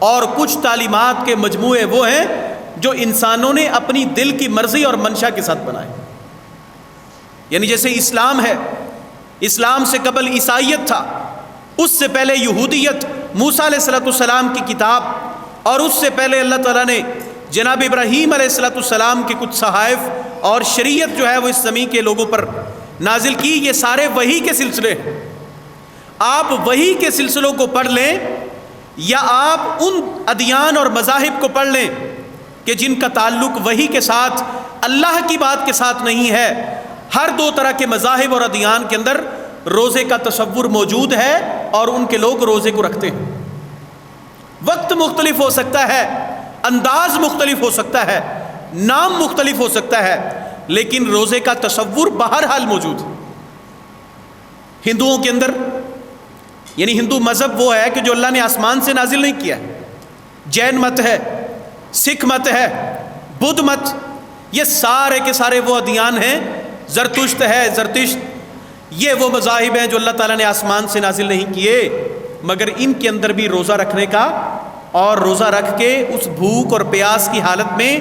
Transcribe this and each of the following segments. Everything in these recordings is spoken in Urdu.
اور کچھ تعلیمات کے مجموعے وہ ہیں جو انسانوں نے اپنی دل کی مرضی اور منشا کے ساتھ بنائے. یعنی جیسے اسلام ہے، اسلام سے قبل عیسائیت تھا، اس سے پہلے یہودیت، موسیٰ علیہ السلام کی کتاب، اور اس سے پہلے اللہ تعالیٰ نے جناب ابراہیم علیہ السلام کے کچھ صحائف اور شریعت جو ہے وہ اس زمین کے لوگوں پر نازل کی. یہ سارے وحی کے سلسلے ہیں. آپ وحی کے سلسلوں کو پڑھ لیں یا آپ ان ادیان اور مذاہب کو پڑھ لیں کہ جن کا تعلق وحی کے ساتھ، اللہ کی بات کے ساتھ نہیں ہے، ہر دو طرح کے مذاہب اور ادیان کے اندر روزے کا تصور موجود ہے اور ان کے لوگ روزے کو رکھتے ہیں. وقت مختلف ہو سکتا ہے، انداز مختلف ہو سکتا ہے، نام مختلف ہو سکتا ہے، لیکن روزے کا تصور بہرحال موجود ہے. ہندوؤں کے اندر، یعنی ہندو مذہب وہ ہے کہ جو اللہ نے آسمان سے نازل نہیں کیا. جین مت ہے، سکھ مت ہے، بدھ مت، یہ سارے کے سارے وہ ادیان ہیں. زرتشت ہے، زرتشت، یہ وہ مذاہب ہیں جو اللہ تعالیٰ نے آسمان سے نازل نہیں کیے، مگر ان کے اندر بھی روزہ رکھنے کا، اور روزہ رکھ کے اس بھوک اور پیاس کی حالت میں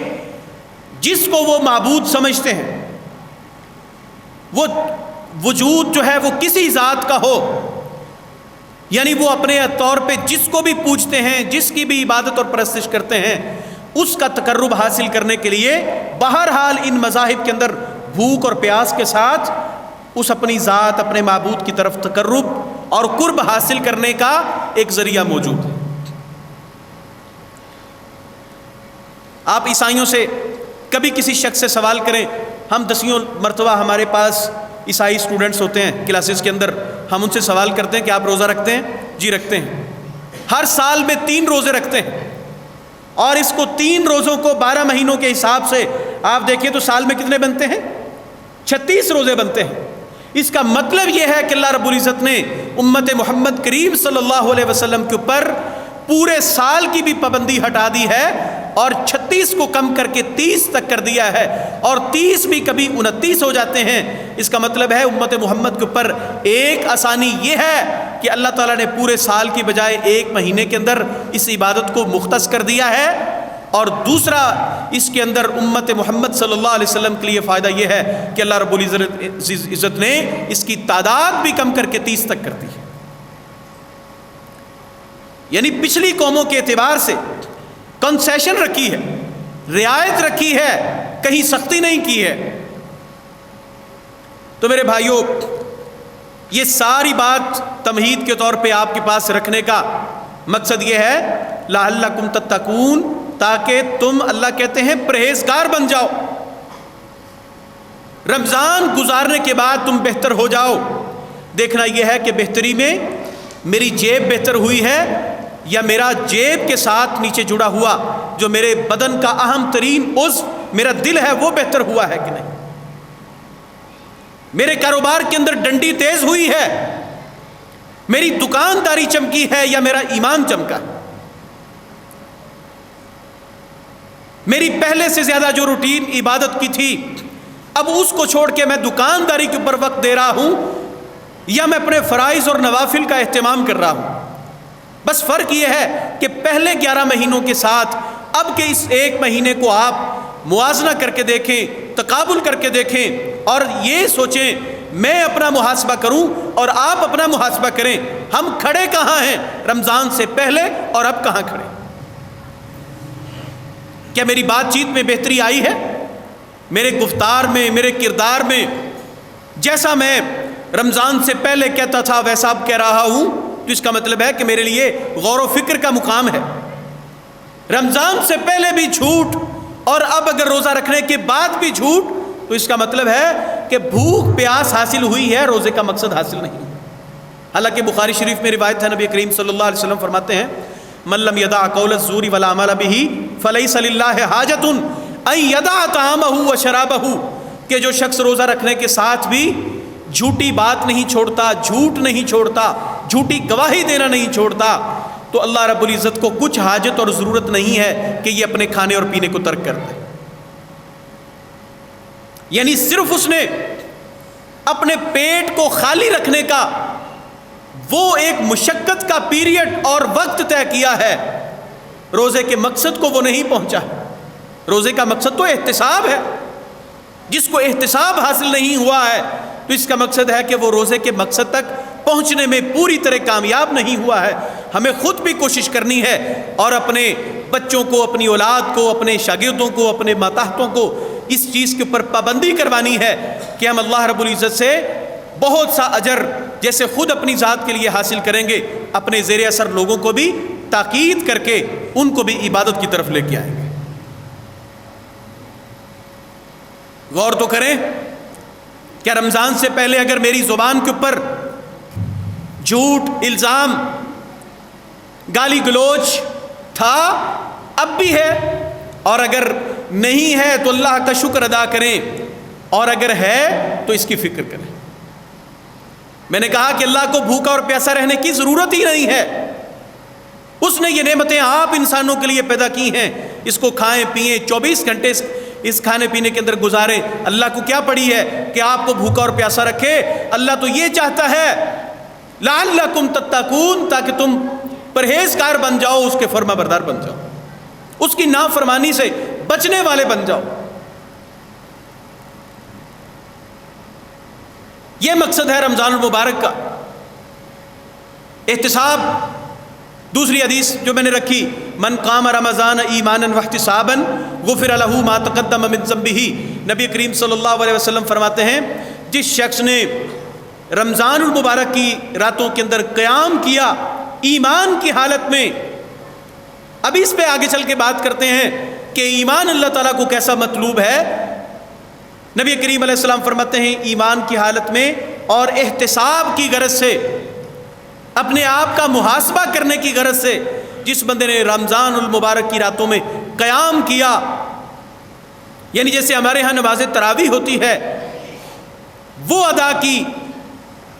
جس کو وہ معبود سمجھتے ہیں، وہ وجود جو ہے وہ کسی ذات کا ہو، یعنی وہ اپنے طور پہ جس کو بھی پوجتے ہیں، جس کی بھی عبادت اور پرستش کرتے ہیں، اس کا تقرب حاصل کرنے کے لیے بہرحال ان مذاہب کے اندر بھوک اور پیاس کے ساتھ اس اپنی ذات، اپنے معبود کی طرف تقرب اور قرب حاصل کرنے کا ایک ذریعہ موجود ہے. آپ عیسائیوں سے کبھی کسی شخص سے سوال کریں، ہم دسیوں مرتبہ ہمارے پاس عیسائی اسٹوڈنٹس ہوتے ہیں کلاسز کے اندر، ہم ان سے سوال کرتے ہیں کہ آپ روزہ رکھتے ہیں؟ جی رکھتے ہیں. ہر سال میں 3 روزے رکھتے ہیں، اور اس کو 3 روزوں کو 12 مہینوں کے حساب سے آپ دیکھیں تو سال میں کتنے بنتے ہیں؟ 36 روزے بنتے ہیں. اس کا مطلب یہ ہے کہ اللہ رب العزت نے امت محمد کریم صلی اللہ علیہ وسلم کے اوپر پورے سال کی بھی پابندی ہٹا دی ہے، اور 36 کو کم کر کے 30 تک کر دیا ہے، اور 30 بھی کبھی 29 ہو جاتے ہیں. اس کا مطلب ہے امت محمد کے اوپر ایک آسانی یہ ہے کہ اللہ تعالیٰ نے پورے سال کی بجائے 1 مہینے کے اندر اس عبادت کو مختص کر دیا ہے. اور دوسرا اس کے اندر امت محمد صلی اللہ علیہ وسلم کے لیے فائدہ یہ ہے کہ اللہ رب العزت نے اس کی تعداد بھی کم کر کے 30 تک کر دی ہے. یعنی پچھلی قوموں کے اعتبار سے کنسیشن رکھی ہے، رعایت رکھی ہے، کہیں سختی نہیں کی ہے. تو میرے بھائیوں، یہ ساری بات تمہید کے طور پہ آپ کے پاس رکھنے کا مقصد یہ ہے لعلکم تتقون، تاکہ تم، اللہ کہتے ہیں، پرہیزگار بن جاؤ، رمضان گزارنے کے بعد تم بہتر ہو جاؤ. دیکھنا یہ ہے کہ بہتری میں میری جیب بہتر ہوئی ہے یا میرا جیب کے ساتھ نیچے جڑا ہوا جو میرے بدن کا اہم ترین عضو میرا دل ہے وہ بہتر ہوا ہے کہ نہیں. میرے کاروبار کے اندر ڈنڈی تیز ہوئی ہے، میری دکانداری چمکی ہے یا میرا ایمان چمکا. میری پہلے سے زیادہ جو روٹین عبادت کی تھی، اب اس کو چھوڑ کے میں دکانداری کے اوپر وقت دے رہا ہوں یا میں اپنے فرائض اور نوافل کا اہتمام کر رہا ہوں. بس فرق یہ ہے کہ پہلے 11 مہینوں کے ساتھ اب کے اس 1 مہینے کو آپ موازنہ کر کے دیکھیں، تقابل کر کے دیکھیں، اور یہ سوچیں میں اپنا محاسبہ کروں اور آپ اپنا محاسبہ کریں. ہم کھڑے کہاں ہیں رمضان سے پہلے اور اب کہاں کھڑے؟ کیا میری بات چیت میں بہتری آئی ہے؟ میرے گفتار میں، میرے کردار میں جیسا میں رمضان سے پہلے کہتا تھا ویسا اب کہہ رہا ہوں؟ تو اس کا مطلب ہے کہ میرے لیے غور و فکر کا مقام ہے. رمضان سے پہلے بھی جھوٹ اور اب اگر روزہ رکھنے کے بعد بھی جھوٹ، تو اس کا مطلب ہے کہ بھوک پیاس حاصل ہوئی ہے، روزے کا مقصد حاصل نہیں. حالانکہ بخاری شریف میں روایت ہے، نبی کریم صلی اللہ علیہ وسلم فرماتے ہیں من لم یدع قول الزور والعمل به فلیس للہ حاجۃ ان یدع طعامہ وشرابہ، کہ جو شخص روزہ رکھنے کے ساتھ بھی جھوٹی بات نہیں چھوڑتا، جھوٹ نہیں چھوڑتا، جھوٹی گواہی دینا نہیں چھوڑتا، تو اللہ رب العزت کو کچھ حاجت اور ضرورت نہیں ہے کہ یہ اپنے کھانے اور پینے کو ترک کر دے. یعنی صرف اس نے اپنے پیٹ کو خالی رکھنے کا وہ ایک مشقت کا پیریڈ اور وقت طے کیا ہے، روزے کے مقصد کو وہ نہیں پہنچا. روزے کا مقصد تو احتساب ہے. جس کو احتساب حاصل نہیں ہوا ہے تو اس کا مقصد ہے کہ وہ روزے کے مقصد تک پہنچنے میں پوری طرح کامیاب نہیں ہوا ہے. ہمیں خود بھی کوشش کرنی ہے اور اپنے بچوں کو، اپنی اولاد کو، اپنے شاگردوں کو، اپنے ماتحتوں کو اس چیز کے اوپر پابندی کروانی ہے کہ ہم اللہ رب العزت سے بہت سا اجر جیسے خود اپنی ذات کے لیے حاصل کریں گے، اپنے زیر اثر لوگوں کو بھی تاکید کر کے ان کو بھی عبادت کی طرف لے کے آئیں گے. غور تو کریں کیا رمضان سے پہلے اگر میری زبان کے اوپر جھوٹ، الزام، گالی گلوچ تھا، اب بھی ہے، اور اگر نہیں ہے تو اللہ کا شکر ادا کریں، اور اگر ہے تو اس کی فکر کریں. میں نے کہا کہ اللہ کو بھوکا اور پیاسا رہنے کی ضرورت ہی نہیں ہے. اس نے یہ نعمتیں آپ انسانوں کے لیے پیدا کی ہیں، اس کو کھائیں پیئیں، 24 گھنٹے اس کھانے پینے کے اندر گزاریں. اللہ کو کیا پڑی ہے کہ آپ کو بھوکا اور پیاسا رکھے؟ اللہ تو یہ چاہتا ہے لعلکم تتقون، تاکہ تم پرہیزگار بن جاؤ، اس کے فرما بردار بن جاؤ، اس کی نافرمانی سے بچنے والے بن جاؤ. یہ مقصد ہے رمضان المبارک کا، احتساب. دوسری حدیث جو میں نے رکھی، من قام رمضان ایمانا واحتسابا غفر له ما تقدم من ذنبه. نبی کریم صلی اللہ علیہ وسلم فرماتے ہیں جس شخص نے رمضان المبارک کی راتوں کے اندر قیام کیا ایمان کی حالت میں. اب اس پہ آگے چل کے بات کرتے ہیں کہ ایمان اللہ تعالیٰ کو کیسا مطلوب ہے. نبی کریم علیہ السلام فرماتے ہیں ایمان کی حالت میں اور احتساب کی غرض سے، اپنے آپ کا محاسبہ کرنے کی غرض سے، جس بندے نے رمضان المبارک کی راتوں میں قیام کیا، یعنی جیسے ہمارے ہاں نماز تراویح ہوتی ہے وہ ادا کی،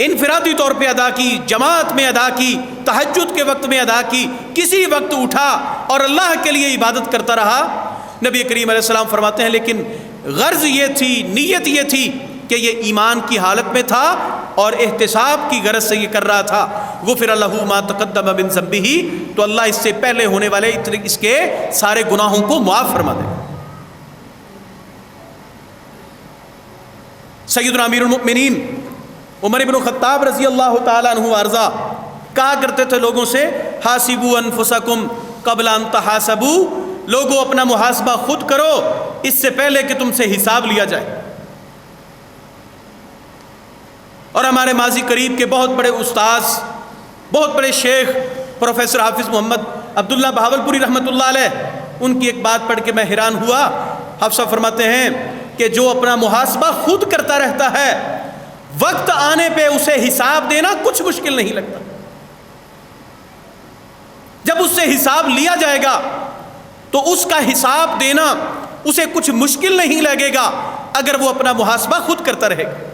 انفرادی طور پہ ادا کی، جماعت میں ادا کی، تہجد کے وقت میں ادا کی، کسی وقت اٹھا اور اللہ کے لیے عبادت کرتا رہا. نبی کریم علیہ السلام فرماتے ہیں لیکن غرض یہ تھی، نیت یہ تھی کہ یہ ایمان کی حالت میں تھا اور احتساب کی غرض سے یہ کر رہا تھا. غفر له ما تقدم من ذنبه، تو اللہ اس سے پہلے ہونے والے اس کے سارے گناہوں کو معاف فرما دے. سیدنا امیر المؤمنین عمر بن خطاب رضی اللہ تعالیٰ عنہ وارضا کہا کرتے تھے لوگوں سے، حاسبوا انفسکم قبل ان تحاسبوا، لوگوں اپنا محاسبہ خود کرو اس سے پہلے کہ تم سے حساب لیا جائے. اور ہمارے ماضی قریب کے بہت بڑے استاذ، بہت بڑے شیخ پروفیسر حافظ محمد عبداللہ بہاولپوری رحمۃ اللہ علیہ، ان کی ایک بات پڑھ کے میں حیران ہوا. حافظ فرماتے ہیں کہ جو اپنا محاسبہ خود کرتا رہتا ہے، وقت آنے پہ اسے حساب دینا کچھ مشکل نہیں لگتا. جب اس سے حساب لیا جائے گا تو اس کا حساب دینا اسے کچھ مشکل نہیں لگے گا اگر وہ اپنا محاسبہ خود کرتا رہے گا.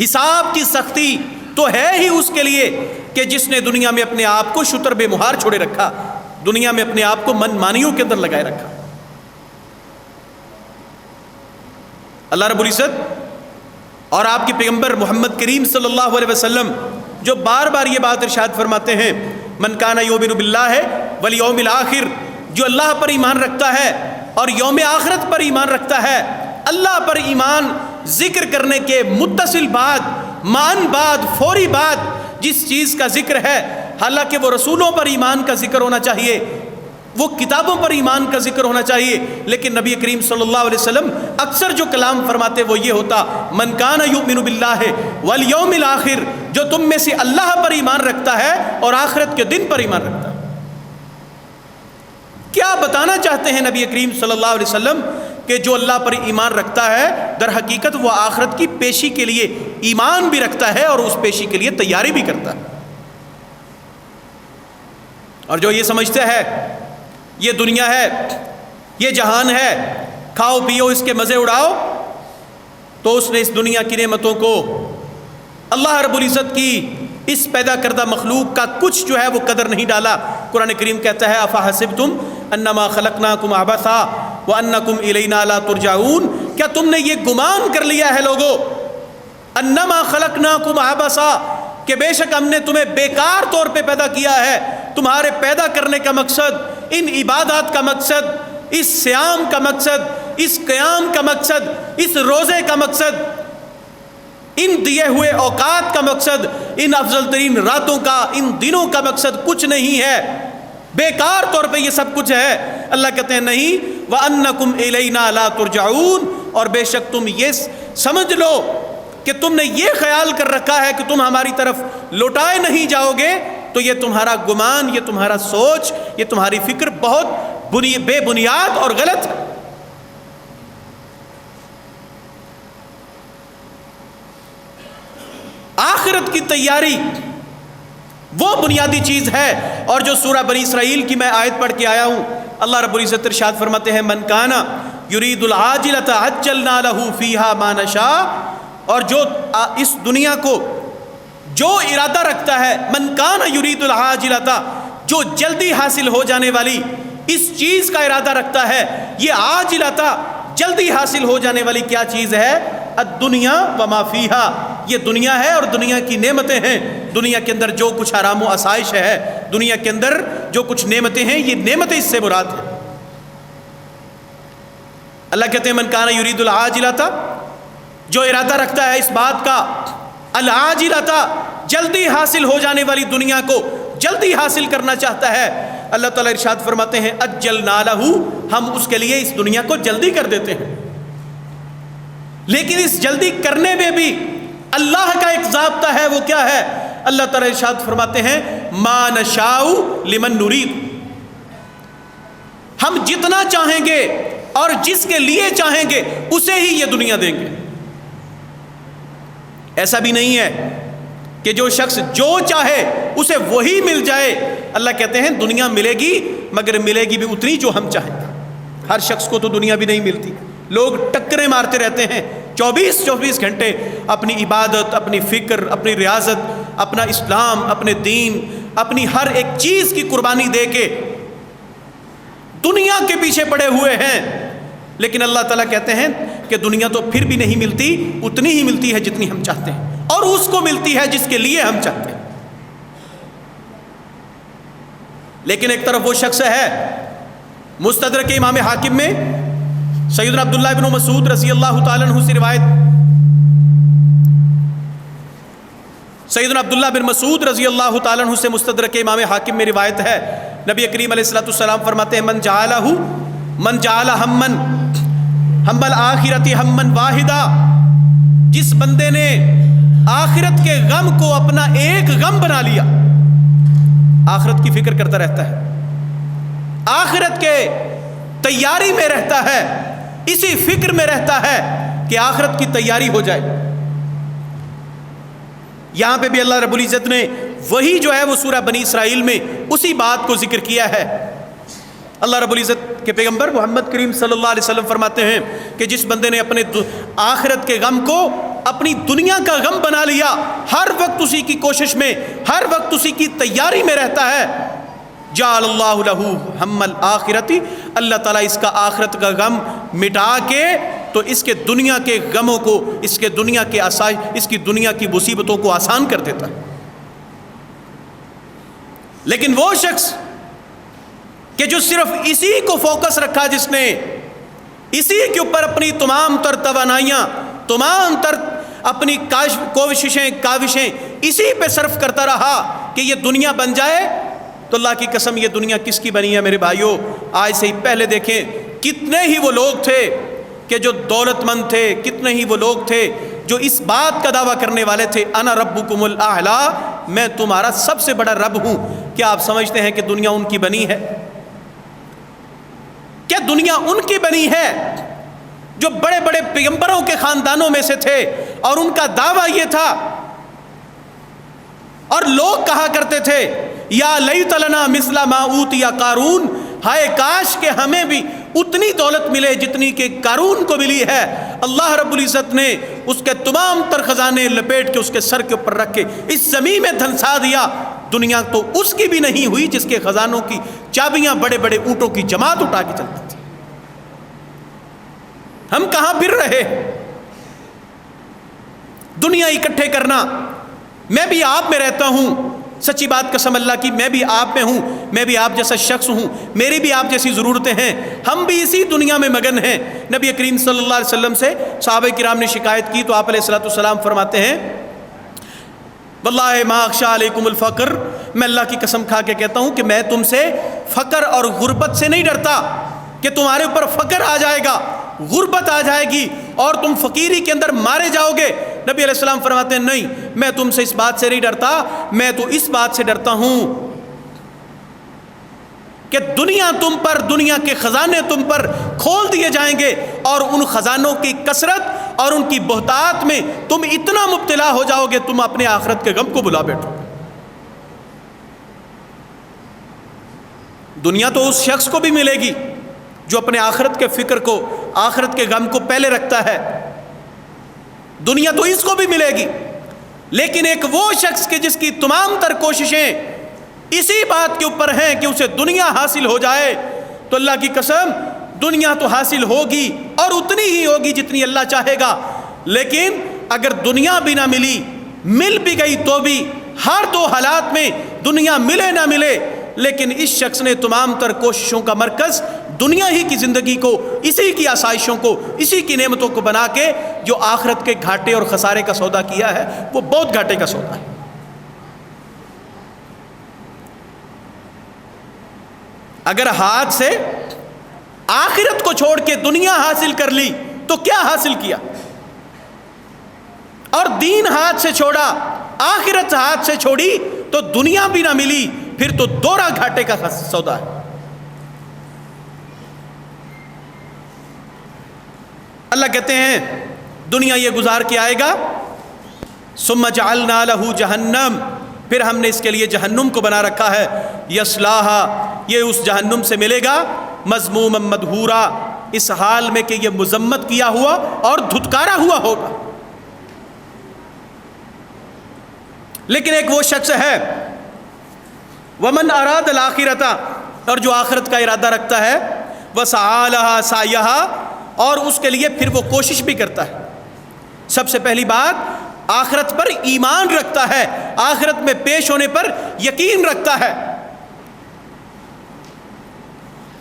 حساب کی سختی تو ہے ہی اس کے لیے کہ جس نے دنیا میں اپنے آپ کو شتر بے مہار چھوڑے رکھا، دنیا میں اپنے آپ کو من مانیوں کے اندر لگائے رکھا. اللہ رب العزت اور آپ کے پیغمبر محمد کریم صلی اللہ علیہ وسلم جو بار بار یہ بات ارشاد فرماتے ہیں، من کان یؤمن باللہ والیوم الآخر، جو اللہ پر ایمان رکھتا ہے اور یوم آخرت پر ایمان رکھتا ہے، اللہ پر ایمان ذکر کرنے کے متصل بعد، مان بعد، فوری بعد جس چیز کا ذکر ہے، حالانکہ وہ رسولوں پر ایمان کا ذکر ہونا چاہیے، وہ کتابوں پر ایمان کا ذکر ہونا چاہیے، لیکن نبی کریم صلی اللہ علیہ وسلم اکثر جو کلام فرماتے وہ یہ ہوتا، من کان یؤمن باللہ والیوم الآخر، جو تم میں سے اللہ پر ایمان رکھتا ہے اور آخرت کے دن پر ایمان رکھتا ہے. کیا بتانا چاہتے ہیں نبی کریم صلی اللہ علیہ وسلم؟ کہ جو اللہ پر ایمان رکھتا ہے در حقیقت وہ آخرت کی پیشی کے لیے ایمان بھی رکھتا ہے اور اس پیشی کے لیے تیاری بھی کرتا ہے. اور جو یہ سمجھتا ہے یہ دنیا ہے، یہ جہان ہے، کھاؤ پیو اس کے مزے اڑاؤ، تو اس نے اس دنیا کی نعمتوں کو، اللہ رب العزت کی اس پیدا کردہ مخلوق کا کچھ جو ہے وہ قدر نہیں ڈالا. قرآن کریم کہتا ہے افحسبتم انما خلقناکم عبثا وانکم الینا لا ترجعون، کیا تم نے یہ گمان کر لیا ہے لوگو، انما خلقناکم عبثا، کہ بے شک ہم نے تمہیں بیکار طور پہ پیدا کیا ہے، تمہارے پیدا کرنے کا مقصد، ان عبادات کا مقصد، اس صیام کا مقصد، اس قیام کا مقصد، اس روزے کا مقصد، ان دیے ہوئے اوقات کا مقصد، ان افضل ترین راتوں کا، ان دنوں کا مقصد کچھ نہیں ہے، بیکار طور پہ یہ سب کچھ ہے۔ اللہ کہتے ہیں نہیں، وَأَنَّكُمْ إِلَيْنَا لَا تُرْجَعُونَ، اور بے شک تم یہ سمجھ لو کہ تم نے یہ خیال کر رکھا ہے کہ تم ہماری طرف لوٹائے نہیں جاؤ گے، تو یہ تمہارا گمان، یہ تمہارا سوچ، یہ تمہاری فکر بہت بے بنیاد اور غلط ہے۔ آخرت کی تیاری وہ بنیادی چیز ہے، اور جو سورہ بنی اسرائیل کی میں آیت پڑھ کے آیا ہوں، اللہ رب العزت ارشاد فرماتے ہیں من کان یرید العاجلۃ عجلنا لہ فیہا ما نشاء، اور جو اس دنیا کو جو ارادہ رکھتا ہے، من کان یرید العاجلۃ، جو جلدی حاصل ہو جانے والی اس چیز کا ارادہ رکھتا ہے، یہ عاجلۃ جلدی حاصل ہو جانے والی کیا چیز ہے؟ الدنیا وما فیہا، یہ دنیا ہے اور دنیا کی نعمتیں ہیں، دنیا کے اندر جو کچھ آرام و آسائش ہے، دنیا کے اندر جو کچھ نعمتیں ہیں، یہ نعمتیں اس سے مراد ہیں۔ اللہ کہتے ہیں من کان یرید العاجلۃ، جو ارادہ رکھتا ہے اس بات کا، العاجلۃ جلدی حاصل ہو جانے والی دنیا کو جلدی حاصل کرنا چاہتا ہے، اللہ تعالیٰ ارشاد فرماتے ہیں اجلنا لہ، ہم اس کے لیے اس دنیا کو جلدی کر دیتے ہیں۔ لیکن اس جلدی کرنے میں بھی اللہ کا ایک ضابطہ ہے، وہ کیا ہے؟ اللہ تعالیٰ ارشاد فرماتے ہیں ما نشاء لمن نرید، ہم جتنا چاہیں گے اور جس کے لیے چاہیں گے اسے ہی یہ دنیا دیں گے۔ ایسا بھی نہیں ہے کہ جو شخص جو چاہے اسے وہی مل جائے، اللہ کہتے ہیں دنیا ملے گی، مگر ملے گی بھی اتنی جو ہم چاہیں۔ ہر شخص کو تو دنیا بھی نہیں ملتی، لوگ ٹکریں مارتے رہتے ہیں 24 گھنٹے، اپنی عبادت، اپنی فکر، اپنی ریاضت، اپنا اسلام، اپنے دین، اپنی ہر ایک چیز کی قربانی دے کے دنیا کے پیچھے پڑے ہوئے ہیں، لیکن اللہ تعالیٰ کہتے ہیں کہ دنیا تو پھر بھی نہیں ملتی، اتنی ہی ملتی ہے جتنی ہم چاہتے ہیں، اور اس کو ملتی ہے جس کے لیے ہم چاہتے ہیں۔ لیکن ایک طرف وہ شخص ہے، مستدرک امام حاکم میں سیدنا عبداللہ بن مسعود رضی اللہ تعالیٰ عنہ سے روایت، سیدنا عبداللہ بن مسعود رضی اللہ تعالیٰ عنہ سے مستدرک امام حاکم میں روایت ہے، نبی کریم علیہ السلام فرماتے ہیں من جعل ہم الآخرۃ ہمًا واحدا، جس بندے نے آخرت کے غم کو اپنا ایک غم بنا لیا، آخرت کی فکر کرتا رہتا ہے، آخرت کے تیاری میں رہتا ہے، اسی فکر میں رہتا ہے کہ آخرت کی تیاری ہو جائے۔ یہاں پہ بھی اللہ رب العزت نے وہی جو ہے وہ سورہ بنی اسرائیل میں اسی بات کو ذکر کیا ہے۔ اللہ رب العزت کے پیغمبر محمد کریم صلی اللہ علیہ وسلم فرماتے ہیں کہ جس بندے نے اپنے آخرت کے غم کو اپنی دنیا کا غم بنا لیا، ہر وقت اسی کی کوشش میں، ہر وقت اسی کی تیاری میں رہتا ہے، جعل اللہ لہ ہم الآخرۃ، اللہ تعالیٰ اس کا آخرت کا غم مٹا کے تو اس کے دنیا کے غموں کو، اس کے دنیا کے آسائش، اس کی دنیا کی مصیبتوں کو آسان کر دیتا ہے۔ لیکن وہ شخص کہ جو صرف اسی کو فوکس رکھا، جس نے اسی کے اوپر اپنی تمام تر توانائیاں، تمام تر اپنی کاوشیں اسی پہ صرف کرتا رہا کہ یہ دنیا بن جائے، تو اللہ کی قسم یہ دنیا کس کی بنی ہے میرے بھائیوں؟ آج سے ہی پہلے دیکھیں کتنے ہی وہ لوگ تھے کہ جو دولت مند تھے، کتنے ہی وہ لوگ تھے جو اس بات کا دعویٰ کرنے والے تھے انا ربکم الاعلی، میں تمہارا سب سے بڑا رب ہوں۔ کیا آپ سمجھتے ہیں کہ دنیا ان کی بنی ہے؟ کیا دنیا ان کی بنی ہے جو بڑے بڑے پیغمبروں کے خاندانوں میں سے تھے اور ان کا دعویٰ یہ تھا، اور لوگ کہا کرتے تھے یا لیت لنا مثل ما اوتی قارون، ہائے کاش کہ ہمیں بھی اتنی دولت ملے جتنی کہ قارون کو ملی ہے۔ اللہ رب العزت نے اس کے تمام تر خزانے لپیٹ کے اس کے سر کے اوپر رکھ کے اس زمین میں دھنسا دیا۔ دنیا تو اس کی بھی نہیں ہوئی جس کے خزانوں کی چابیاں بڑے بڑے اونٹوں کی جماعت اٹھا کے چلتی تھی۔ ہم کہاں پھر رہے؟ دنیا اکٹھے کرنا، میں بھی آپ میں رہتا ہوں، سچی بات قسم اللہ کی، میں بھی آپ میں ہوں، میں بھی آپ جیسا شخص ہوں، میری بھی آپ جیسی ضرورتیں ہیں، ہم بھی اسی دنیا میں مگن ہیں۔ نبی کریم صلی اللہ علیہ وسلم سے صحابہ کرام نے شکایت کی تو آپ علیہ السلام فرماتے ہیں واللہ ما اخشى علیکم الفقر، میں اللہ کی قسم کھا کے کہتا ہوں کہ میں تم سے فقر اور غربت سے نہیں ڈرتا کہ تمہارے اوپر فقر آ جائے گا، غربت آ جائے گی اور تم فقیری کے اندر مارے جاؤ گے۔ نبی علیہ السلام فرماتے ہیں نہیں، میں تم سے اس بات سے نہیں ڈرتا، میں تو اس بات سے ڈرتا ہوں کہ دنیا تم پر، دنیا کے خزانے تم پر کھول دیے جائیں گے اور ان خزانوں کی کثرت اور ان کی بہتات میں تم اتنا مبتلا ہو جاؤ گے تم اپنے آخرت کے غم کو بلا بیٹھو۔ دنیا تو اس شخص کو بھی ملے گی جو اپنے آخرت کے فکر کو، آخرت کے غم کو پہلے رکھتا ہے، دنیا تو اس کو بھی ملے گی، لیکن ایک وہ شخص کے جس کی تمام تر کوششیں اسی بات کے اوپر ہیں کہ اسے دنیا حاصل ہو جائے، تو اللہ کی قسم دنیا تو حاصل ہوگی اور اتنی ہی ہوگی جتنی اللہ چاہے گا، لیکن اگر دنیا بھی نہ ملی، مل بھی گئی تو بھی ہر دو حالات میں دنیا ملے نہ ملے، لیکن اس شخص نے تمام تر کوششوں کا مرکز دنیا ہی کی زندگی کو، اسی کی آسائشوں کو، اسی کی نعمتوں کو بنا کے جو آخرت کے گھاٹے اور خسارے کا سودا کیا ہے وہ بہت گھاٹے کا سودا ہے۔ اگر ہاتھ سے آخرت کو چھوڑ کے دنیا حاصل کر لی تو کیا حاصل کیا، اور دین ہاتھ سے چھوڑا، آخرت ہاتھ سے چھوڑی تو دنیا بھی نہ ملی، پھر تو دوہرا گھاٹے کا سودا ہے۔ اللہ کہتے ہیں دنیا یہ گزار کے آئے گا، ثم جعلنا له جہنم، پھر ہم نے اس کے لیے جہنم کو بنا رکھا ہے، یصلاها، یہ اس جہنم سے ملے گا، مذموما مدحورا، اس حال میں کہ یہ مذمت کیا ہوا اور دھتکارا ہوا ہوگا۔ لیکن ایک وہ شخص ہے ومن اراد الاخرۃ، اور جو آخرت کا ارادہ رکھتا ہے، وسعى لها سعيها، اور اس کے لیے پھر وہ کوشش بھی کرتا ہے۔ سب سے پہلی بات آخرت پر ایمان رکھتا ہے، آخرت میں پیش ہونے پر یقین رکھتا ہے۔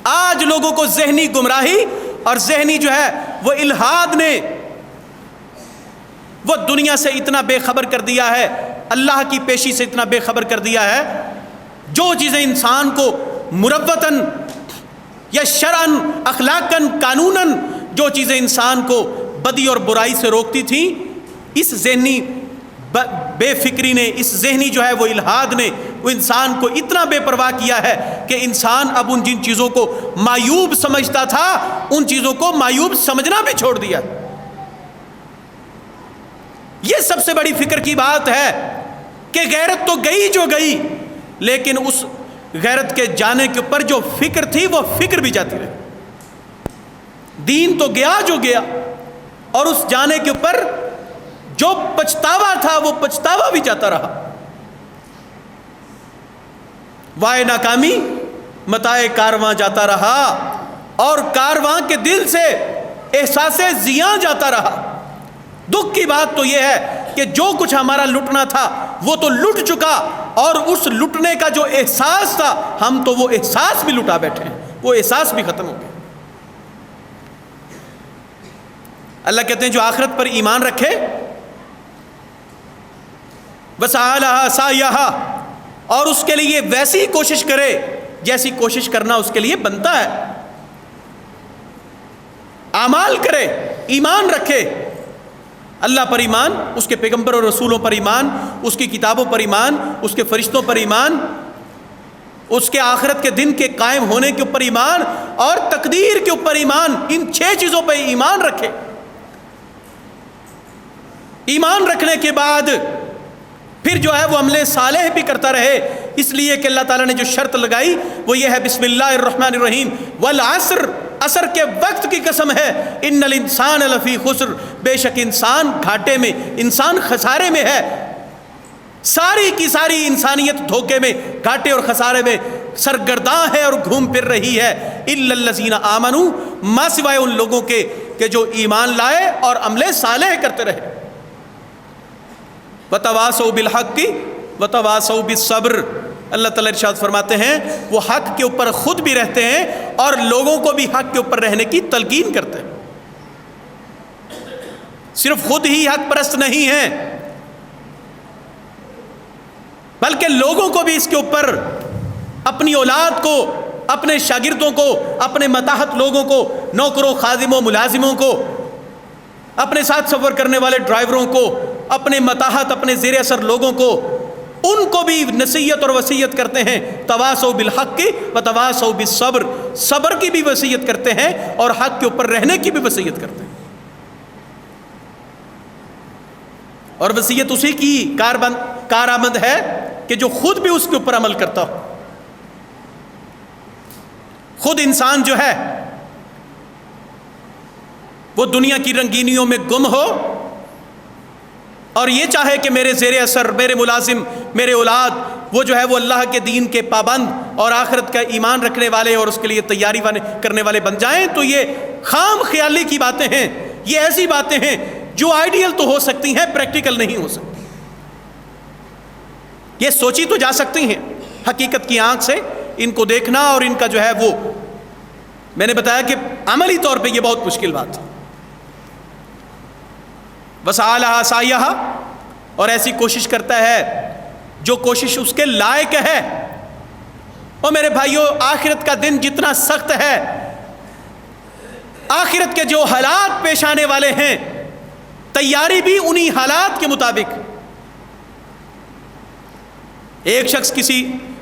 آج لوگوں کو ذہنی گمراہی اور ذہنی جو ہے وہ الہاد نے وہ دنیا سے اتنا بے خبر کر دیا ہے، اللہ کی پیشی سے اتنا بے خبر کر دیا ہے، جو چیزیں انسان کو مروتاً یا شرعاً، اخلاقاً، قانوناً جو چیزیں انسان کو بدی اور برائی سے روکتی تھیں، اس ذہنی بے فکری نے، اس ذہنی جو ہے وہ الہاد نے وہ انسان کو اتنا بے پرواہ کیا ہے کہ انسان اب ان جن چیزوں کو معیوب سمجھتا تھا ان چیزوں کو معیوب سمجھنا بھی چھوڑ دیا۔ یہ سب سے بڑی فکر کی بات ہے کہ غیرت تو گئی جو گئی، لیکن اس غیرت کے جانے کے اوپر جو فکر تھی وہ فکر بھی جاتی رہی۔ دین تو گیا جو گیا، اور اس جانے کے اوپر جو پچھتاوا تھا وہ پچھتاوا بھی جاتا رہا۔ وائے ناکامی متائے کارواں جاتا رہا، اور کارواں کے دل سے احساس زیاں جاتا رہا۔ دکھ کی بات تو یہ ہے کہ جو کچھ ہمارا لٹنا تھا وہ تو لٹ چکا، اور اس لٹنے کا جو احساس تھا ہم تو وہ احساس بھی لٹا بیٹھے ہیں، وہ احساس بھی ختم ہو گیا۔ اللہ کہتے ہیں جو آخرت پر ایمان رکھے، وسعى لها سعيها، اور اس کے لیے ویسی کوشش کرے جیسی کوشش کرنا اس کے لیے بنتا ہے، اعمال کرے، ایمان رکھے، اللہ پر ایمان، اس کے پیغمبر اور رسولوں پر ایمان، اس کی کتابوں پر ایمان، اس کے فرشتوں پر ایمان، اس کے آخرت کے دن کے قائم ہونے کے اوپر ایمان، اور تقدیر کے اوپر ایمان، ان 6 چیزوں پہ ایمان رکھے۔ ایمان رکھنے کے بعد پھر جو ہے وہ عمل صالح بھی کرتا رہے، اس لیے کہ اللہ تعالیٰ نے جو شرط لگائی وہ یہ ہے، بسم اللہ الرحمن الرحیم، والعصر، عصر کے وقت کی قسم ہے، ان الانسان لفی خسر، بے شک انسان گھاٹے میں، انسان خسارے میں ہے، ساری کی ساری انسانیت دھوکے میں، گھاٹے اور خسارے میں سرگرداں ہے اور گھوم پھر رہی ہے، الا الذین آمنوا، ما سوائے ان لوگوں کے کہ جو ایمان لائے اور عمل صالح کرتے رہے، وتواصوا بالحق، وتواصوا بالصبر۔ اللہ تعالیٰ ارشاد فرماتے ہیں وہ حق کے اوپر خود بھی رہتے ہیں اور لوگوں کو بھی حق کے اوپر رہنے کی تلقین کرتے ہیں۔ صرف خود ہی حق پرست نہیں ہیں بلکہ لوگوں کو بھی اس کے اوپر، اپنی اولاد کو، اپنے شاگردوں کو، اپنے متحد لوگوں کو، نوکروں، خادموں، ملازموں کو، اپنے ساتھ سفر کرنے والے ڈرائیوروں کو، اپنے متحد، اپنے زیر اثر لوگوں کو، ان کو بھی نصیحت اور وصیت کرتے ہیں۔ تواصوا بالحق وتواصوا بالصبر، صبر کی بھی وصیت کرتے ہیں اور حق کے اوپر رہنے کی بھی وصیت کرتے ہیں۔ اور وصیت اسی کی کارآمد ہے کہ جو خود بھی اس کے اوپر عمل کرتا ہو۔ خود انسان جو ہے وہ دنیا کی رنگینیوں میں گم ہو اور یہ چاہے کہ میرے زیر اثر، میرے ملازم، میرے اولاد وہ جو ہے وہ اللہ کے دین کے پابند اور آخرت کا ایمان رکھنے والے اور اس کے لیے تیاری کرنے والے بن جائیں، تو یہ خام خیالی کی باتیں ہیں، یہ ایسی باتیں ہیں جو آئیڈیل تو ہو سکتی ہیں، پریکٹیکل نہیں ہو سکتی۔ یہ سوچی تو جا سکتی ہیں حقیقت کی آنکھ سے، ان کو دیکھنا اور ان کا جو ہے وہ، میں نے بتایا کہ عملی طور پہ یہ بہت مشکل بات ہے۔ وسعی لہا سعیہا، اور ایسی کوشش کرتا ہے جو کوشش اس کے لائق ہے۔ اور میرے بھائیوں، آخرت کا دن جتنا سخت ہے، آخرت کے جو حالات پیش آنے والے ہیں، تیاری بھی انہی حالات کے مطابق۔ ایک شخص کسی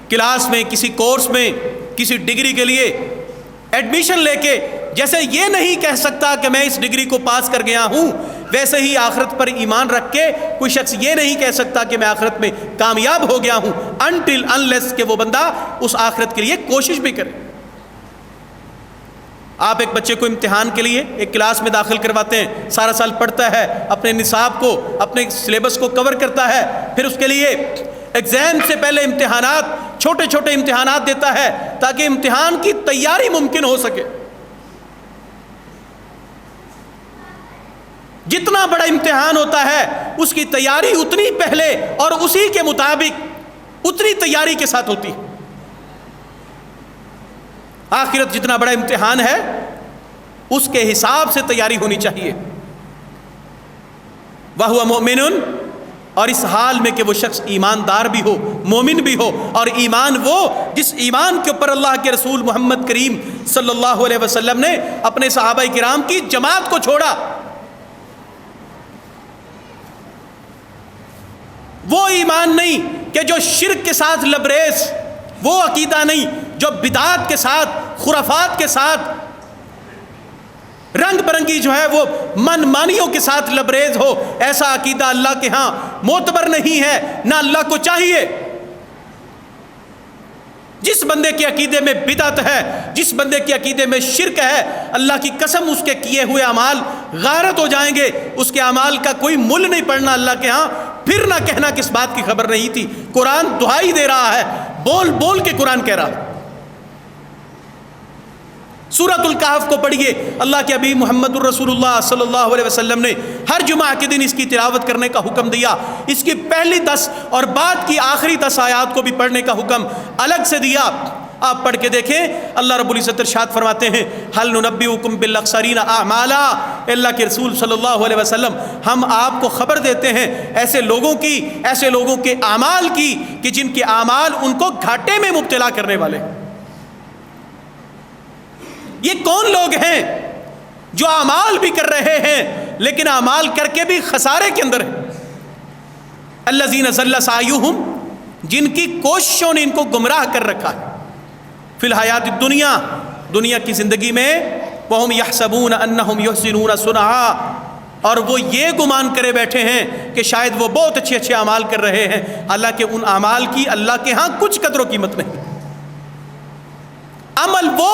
کلاس میں، کسی کورس میں، کسی ڈگری کے لیے ایڈمیشن لے کے جیسے یہ نہیں کہہ سکتا کہ میں اس ڈگری کو پاس کر گیا ہوں، ویسے ہی آخرت پر ایمان رکھ کے کوئی شخص یہ نہیں کہہ سکتا کہ میں آخرت میں کامیاب ہو گیا ہوں، until unless کہ وہ بندہ اس آخرت کے لیے کوشش بھی کرے۔ آپ ایک بچے کو امتحان کے لیے ایک کلاس میں داخل کرواتے ہیں، سارا سال پڑھتا ہے، اپنے نصاب کو، اپنے سلیبس کو کور کرتا ہے، پھر اس کے لیے ایگزام سے پہلے امتحانات، چھوٹے چھوٹے امتحانات دیتا ہے تاکہ امتحان کی تیاری ممکن ہو سکے۔ جتنا بڑا امتحان ہوتا ہے اس کی تیاری اتنی پہلے اور اسی کے مطابق اتنی تیاری کے ساتھ ہوتی ہے۔ آخرت جتنا بڑا امتحان ہے اس کے حساب سے تیاری ہونی چاہیے۔ وَهُوَ مُؤْمِنٌ، اور اس حال میں کہ وہ شخص ایماندار بھی ہو، مومن بھی ہو، اور ایمان وہ جس ایمان کے اوپر اللہ کے رسول محمد کریم صلی اللہ علیہ وسلم نے اپنے صحابہ کرام کی جماعت کو چھوڑا۔ وہ ایمان نہیں کہ جو شرک کے ساتھ لبریز، وہ عقیدہ نہیں جو بدعات کے ساتھ، خرافات کے ساتھ، رنگ برنگی جو ہے وہ من مانیوں کے ساتھ لبریز ہو، ایسا عقیدہ اللہ کے ہاں معتبر نہیں ہے، نہ اللہ کو چاہیے۔ جس بندے کے عقیدے میں بدعت ہے، جس بندے کے عقیدے میں شرک ہے، اللہ کی قسم اس کے کیے ہوئے اعمال غارت ہو جائیں گے، اس کے اعمال کا کوئی مل نہیں پڑنا اللہ کے ہاں۔ پھر نہ کہنا کس بات کی خبر نہیں تھی، قرآن دہائی دے رہا ہے، بول بول کے قرآن کہہ رہا ہے۔ سورۃ الکہف کو پڑھیے، اللہ کے حبیب محمد الرسول اللہ صلی اللہ علیہ وسلم نے ہر جمعہ کے دن اس کی تلاوت کرنے کا حکم دیا، اس کی پہلی 10 اور بعد کی آخری 10 آیات کو بھی پڑھنے کا حکم الگ سے دیا۔ آپ پڑھ کے دیکھیں، اللہ رب العزت ارشاد فرماتے ہیں هل ننبئکم بالاخسرین اعمالا، اللہ کے رسول صلی اللہ علیہ وسلم ہم آپ کو خبر دیتے ہیں ایسے لوگوں کی، ایسے لوگوں کے اعمال کی کہ جن کے اعمال ان کو گھاٹے میں مبتلا کرنے والے۔ یہ کون لوگ ہیں جو اعمال بھی کر رہے ہیں لیکن اعمال کر کے بھی خسارے کے اندر ہیں؟ الذین ضل سعیہم، جن کی کوششوں نے ان کو گمراہ کر رکھا ہے، فی الحیات الدنیا، دنیا کی زندگی میں، وہم یحسبون انہم یحسنون صنعا، اور وہ یہ گمان کرے بیٹھے ہیں کہ شاید وہ بہت اچھے اچھے اعمال کر رہے ہیں، حالانکہ ان اعمال کی اللہ کے ہاں کچھ قدر و قیمت نہیں۔ عمل وہ،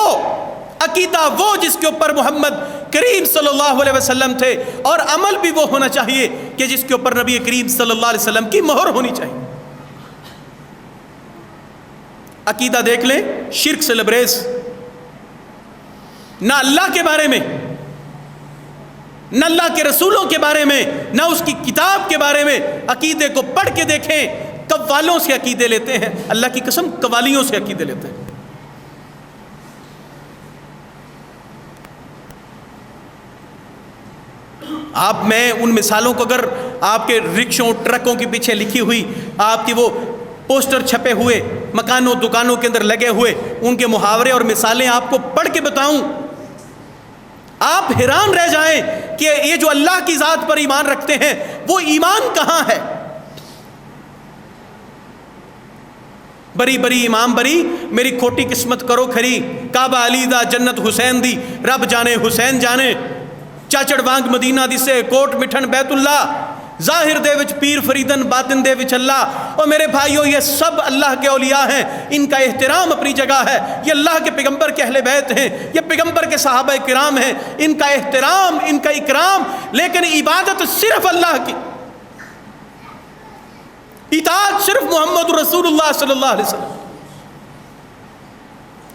عقیدہ وہ جس کے اوپر محمد کریم صلی اللہ علیہ وسلم تھے، اور عمل بھی وہ ہونا چاہیے کہ جس کے اوپر نبی کریم صلی اللہ علیہ وسلم کی مہر ہونی چاہیے۔ عقیدہ دیکھ لیں، شرک سے لبریز، نہ اللہ کے بارے میں، نہ اللہ کے رسولوں کے بارے میں، نہ اس کی کتاب کے بارے میں۔ عقیدے کو پڑھ کے دیکھیں، قوالوں سے عقیدے لیتے ہیں، اللہ کی قسم قوالیوں سے عقیدے لیتے ہیں۔ آپ میں ان مثالوں کو اگر آپ کے رکشوں ٹرکوں کے پیچھے لکھی ہوئی آپ کی وہ پوسٹر چھپے ہوئے مکانوں دکانوں کے اندر لگے ہوئے ان کے محاورے اور مثالیں آپ کو پڑھ کے بتاؤں، آپ حیران رہ جائیں کہ یہ جو اللہ کی ذات پر ایمان رکھتے ہیں وہ ایمان کہاں ہے۔ بری بری امام بری میری کھوٹی قسمت کرو کھری، کعبہ علی دا جنت حسین دی رب جانے حسین جانے، چاچڑ وانگ مدینہ دسے کوٹ مٹھن بیت اللہ، ظاہر دے وچ پیر فریدن باطن دے وچ اللہ۔ اور میرے بھائیوں یہ سب اللہ کے اولیاء ہیں، ان کا احترام اپنی جگہ ہے، یہ اللہ کے پیغمبر کے اہل بیت ہیں، یہ پیغمبر کے صحابہ کرام ہیں، ان کا احترام ان کا اکرام، لیکن عبادت صرف اللہ کی، اطاعت صرف محمد رسول اللہ صلی اللہ علیہ وسلم۔